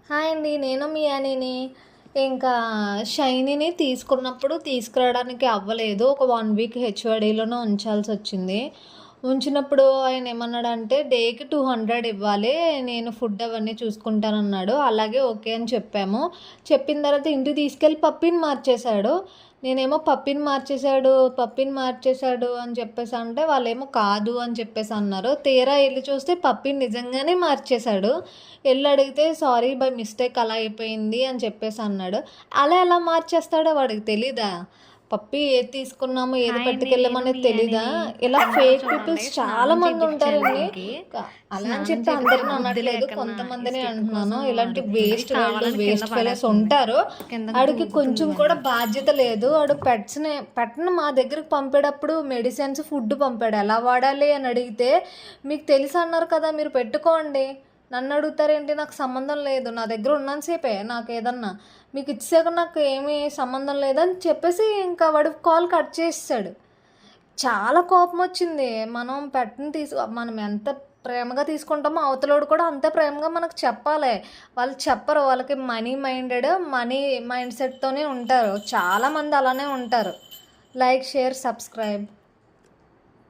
Hi అండి. నేను మీ యానీని. ఇంకా షైనీని తీసుకురావడానికి అవ్వలేదు. ఒక 1 వీక్ హెచ్‌వైడీలోనే ఉంచాల్సొచ్చింది. ఉంచినప్పుడు ఆయన ఏమన్నాడంటే, డేకి 200 ఇవ్వాలి. నేను ఫుడ్ అవన్నీ చూసుకుంటానన్నాడు. అలాగే ఓకే అని చెప్పాము. చెప్పిన తర్వాత ఇంటికి తీసుకెళ్ళి పప్పీని మార్చేశాడు. నేనేమో పప్పీని మార్చేశాడు అని చెప్పేసి అంటే, వాళ్ళేమో కాదు అని చెప్పేసి అన్నారు. తీరా ఎళ్లి చూస్తే పప్పీని నిజంగానే మార్చేశాడు. ఎళ్లి అడిగితే సారీ బై మిస్టేక్ అలా అయిపోయింది అని చెప్పేసి అన్నాడు. అలా ఎలా మార్చేస్తాడో వాడికి తెలీదా? పప్పీ ఏది తీసుకున్నామో ఏది హాయ్ అండి. నేను పట్టుకెళ్ళమనేది మీ తెలీదా? యానిని. ఇలా ఇందాక ఫేక్ చూడండి పీపుల్స్ చాలా స్నానం మంది చేపిచ్చాను ఉంటారండి. దీనికి. అలా అని స్నానం చెప్పి చేపిస్తే అందరిని బుద్ధి అనట్లేదు. లేకన్నా ఈ కొంతమందిని స్టిక్ అంటున్నాను. కోసం ఇలాంటి అరుస్తుంది. వేస్ట్ గాళ్ళు, కావాలని కింద వేస్ట్ ఫెలోస్ పడేస్తుంది. ఉంటారు. కిందకి ఆడికి దూకుతుంది కొంచెం కూడా బండి. బాధ్యత లేదు. ఆడు పెట్‌ని మా దగ్గరికి పంపేటప్పుడు మెడిసిన్స్, ఫుడ్ పంపాడు. ఎలా వాడాలి అని అడిగితే, మీకు తెలుసన్నారు కదా! మీరు పెట్టుకోండి. నన్ను అడుగుతారేంటి? నాకు సంబంధం లేదు. నా దగ్గర ఉన్నంత సేపే నాకేదన్నా. మీకు ఇచ్చేసాక నాకు ఏమీ సంబంధం లేదని చెప్పేసి ఇంకా వాడు కాల్ కట్ చేసేసాడు. చాలా కోపమొచ్చింది. మనం ఎంత ప్రేమగా తీసుకుంటామో అవతలోడు కూడా అంతే ప్రేమగా మనకు చెప్పాలి. వాళ్ళు చెప్పరు. వాళ్ళకి మనీ మైండ్ సెట్‌తోనే ఉంటారు. చాలామంది అలానే ఉంటారు. Like, share, subscribe.